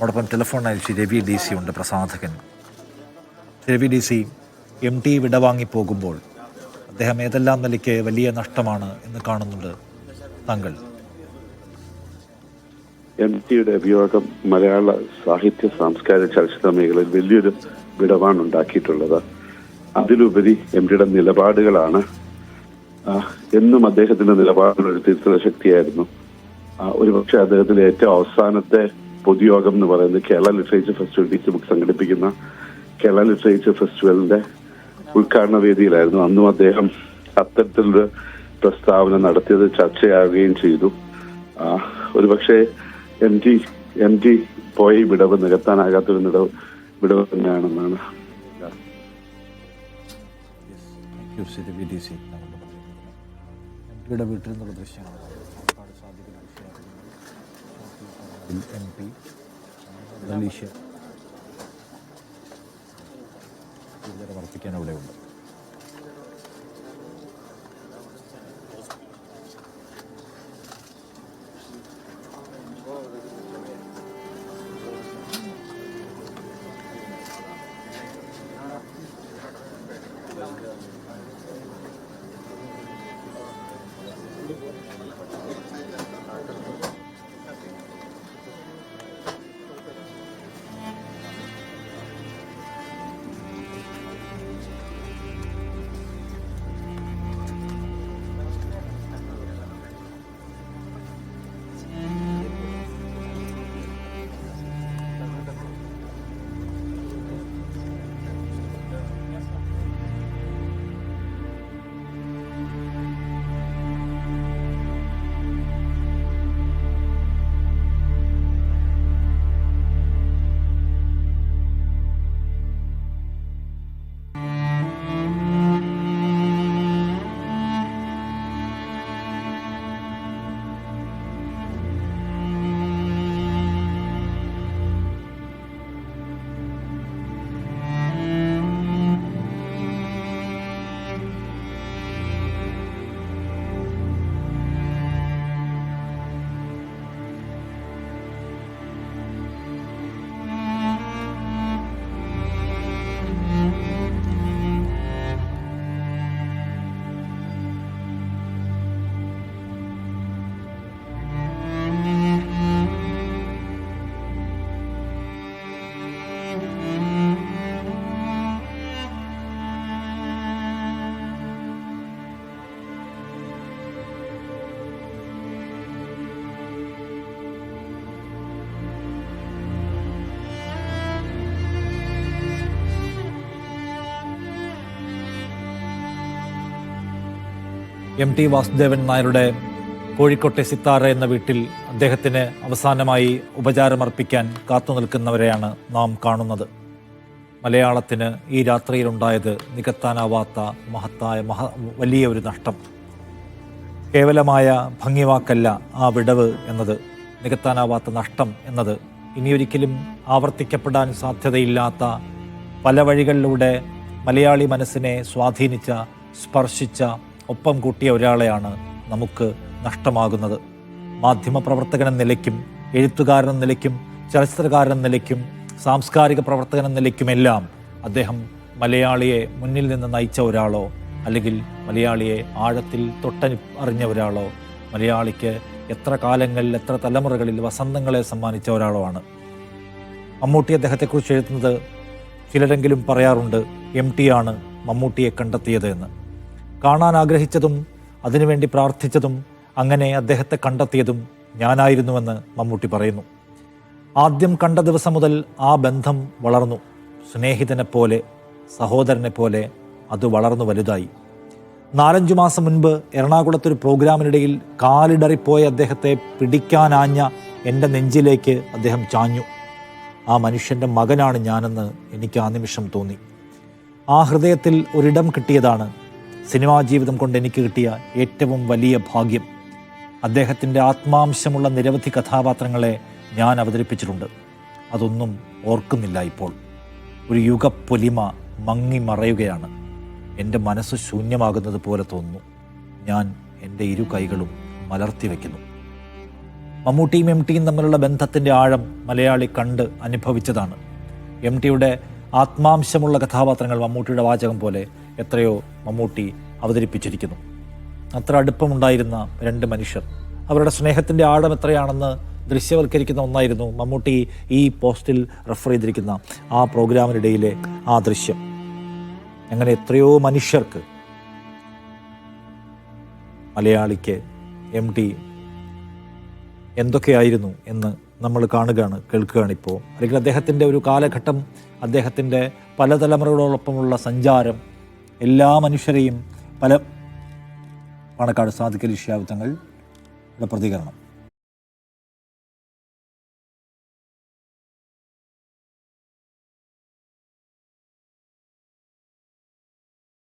നമ്മോടൊപ്പം ടെലിഫോൺ അയച്ച് രവി DC ഉണ്ട്, പ്രസാധകൻ. രവി DC, MT വിടവാങ്ങിപ്പോകുമ്പോൾ അദ്ദേഹം ഏതെല്ലാം നിലയ്ക്ക് വലിയ നഷ്ടമാണ് എന്ന് കാണുന്നുണ്ട് താങ്കൾ? MTയുടെ വിയോഗം മലയാള സാഹിത്യ സാംസ്കാരിക ചലച്ചിത്ര മേഖലയിൽ വലിയൊരു വിടവാണ് ഉണ്ടാക്കിയിട്ടുള്ളത്. അതിലുപരി MTയുടെ നിലപാടുകളാണ്. എന്നും അദ്ദേഹത്തിന്റെ നിലപാടുകൾ ഒരു തിരുത്തൽ ശക്തിയായിരുന്നു. ഒരുപക്ഷെ അദ്ദേഹത്തിന്റെ ഏറ്റവും അവസാനത്തെ പൊതുയോഗം എന്ന് പറയുന്നത് Kerala literature festival DC book സംഘടിപ്പിക്കുന്ന കേരള ലിറ്ററേച്ചർ ഫെസ്റ്റിവലിന്റെ ഉദ്ഘാടന വേദിയിലായിരുന്നു. അന്നും അദ്ദേഹം അത്തരത്തിലൊരു പ്രസ്താവന നടത്തിയത് ചർച്ചയാവുകയും ചെയ്തു. ഒരുപക്ഷെ MT പോയി വിടവ് നികത്താനാകാത്തൊരു വിടവ് തന്നെയാണെന്നാണ്. വീട്ടിൽ നിന്നുള്ള ദൃശ്യങ്ങൾ വർദ്ധിക്കാൻ അവിടെയുണ്ട്. MT വാസുദേവൻ നായരുടെ കോഴിക്കോട്ടെ സിത്താര എന്ന വീട്ടിൽ അദ്ദേഹത്തിന് അവസാനമായി ഉപചാരമർപ്പിക്കാൻ കാത്തു നിൽക്കുന്നവരെയാണ് നാം കാണുന്നത്. മലയാളത്തിന് ഈ രാത്രിയിലുണ്ടായത് നികത്താനാവാത്ത മഹത്തായ വലിയ ഒരു നഷ്ടം. കേവലമായ ഭംഗിവാക്കല്ല ആ വിടവ് എന്നത്, നികത്താനാവാത്ത നഷ്ടം എന്നത്. ഇനിയൊരിക്കലും ആവർത്തിക്കപ്പെടാൻ സാധ്യതയില്ലാത്ത പല വഴികളിലൂടെ മലയാളി മനസ്സിനെ സ്വാധീനിച്ച, സ്പർശിച്ച, ഒപ്പം കൂട്ടിയ ഒരാളെയാണ് നമുക്ക് നഷ്ടമാകുന്നത്. മാധ്യമപ്രവർത്തകൻ നിലയ്ക്കും, എഴുത്തുകാരൻ നിലയ്ക്കും, ചലച്ചിത്രകാരൻ നിലയ്ക്കും, സാംസ്കാരിക പ്രവർത്തകൻ നിലയ്ക്കുമെല്ലാം അദ്ദേഹം മലയാളിയെ മുന്നിൽ നിന്ന് നയിച്ച ഒരാളോ, അല്ലെങ്കിൽ മലയാളിയെ ആഴത്തിൽ തൊട്ടറിഞ്ഞ ഒരാളോ, മലയാളിക്ക് എത്ര കാലങ്ങളിൽ, എത്ര തലമുറകളിൽ വസന്തങ്ങളെ സമ്മാനിച്ച ഒരാളോ ആണ്. മമ്മൂട്ടി അദ്ദേഹത്തെക്കുറിച്ച് എഴുതുന്നത് ചിലരെങ്കിലും പറയാറുണ്ട്, MT ആണ് മമ്മൂട്ടിയെ കണ്ടെത്തിയത് എന്ന്. കാണാൻ ആഗ്രഹിച്ചതും അതിനുവേണ്ടി പ്രാർത്ഥിച്ചതും അങ്ങനെ അദ്ദേഹത്തെ കണ്ടെത്തിയതും ഞാനായിരുന്നുവെന്ന് മമ്മൂട്ടി പറയുന്നു. ആദ്യം കണ്ട ദിവസം മുതൽ ആ ബന്ധം വളർന്നു. സ്നേഹിതനെ പോലെ, സഹോദരനെ പോലെ അത് വളർന്നു വലുതായി. 4-5 മാസം മുൻപ് എറണാകുളത്തൊരു പ്രോഗ്രാമിനിടയിൽ കാലിടറിപ്പോയ അദ്ദേഹത്തെ പിടിക്കാനാഞ്ഞ എൻ്റെ നെഞ്ചിലേക്ക് അദ്ദേഹം ചാഞ്ഞു. ആ മനുഷ്യൻ്റെ മകനാണ് ഞാനെന്ന് എനിക്ക് ആ നിമിഷം തോന്നി. ആ ഹൃദയത്തിൽ ഒരിടം കിട്ടിയതാണ് സിനിമാ ജീവിതം കൊണ്ട് എനിക്ക് കിട്ടിയ ഏറ്റവും വലിയ ഭാഗ്യം. അദ്ദേഹത്തിൻ്റെ ആത്മാംശമുള്ള നിരവധി കഥാപാത്രങ്ങളെ ഞാൻ അവതരിപ്പിച്ചിട്ടുണ്ട്. അതൊന്നും ഓർക്കുന്നില്ല ഇപ്പോൾ. ഒരു യുഗപ്പൊലിമ മങ്ങി മറയുകയാണ്. എൻ്റെ മനസ്സ് ശൂന്യമാകുന്നത് പോലെ തോന്നുന്നു. ഞാൻ എൻ്റെ 2 കൈകളും മലർത്തി വയ്ക്കുന്നു. മമ്മൂട്ടിയും എം ടിയും തമ്മിലുള്ള ബന്ധത്തിൻ്റെ ആഴം മലയാളി കണ്ട് അനുഭവിച്ചതാണ്. എം ടിയുടെ ആത്മാംശമുള്ള കഥാപാത്രങ്ങൾ മമ്മൂട്ടിയുടെ വാചകം പോലെ എത്രയോ മമ്മൂട്ടി അവതരിപ്പിച്ചിരിക്കുന്നു. അത്ര അടുപ്പമുണ്ടായിരുന്ന രണ്ട് മനുഷ്യർ, അവരുടെ സ്നേഹത്തിൻ്റെ ആഴം എത്രയാണെന്ന് ദൃശ്യവൽക്കരിക്കുന്ന ഒന്നായിരുന്നു മമ്മൂട്ടി ഈ പോസ്റ്റിൽ റെഫർ ചെയ്തിരിക്കുന്ന ആ പ്രോഗ്രാമിനിടയിലെ ആ ദൃശ്യം. അങ്ങനെ എത്രയോ മനുഷ്യർക്ക് മലയാളിക്ക് എം ടി എന്തൊക്കെയായിരുന്നു എന്ന് നമ്മൾ കാണുകയാണ്, കേൾക്കുകയാണിപ്പോൾ. അല്ലെങ്കിൽ അദ്ദേഹത്തിൻ്റെ ഒരു കാലഘട്ടം, അദ്ദേഹത്തിൻ്റെ പല തലമുറകളോടൊപ്പമുള്ള സഞ്ചാരം, എല്ലാ മനുഷ്യരെയും പാണക്കാട് സാദിഖലി ശിഹാബ് തങ്ങളുടെ പ്രതികരണം.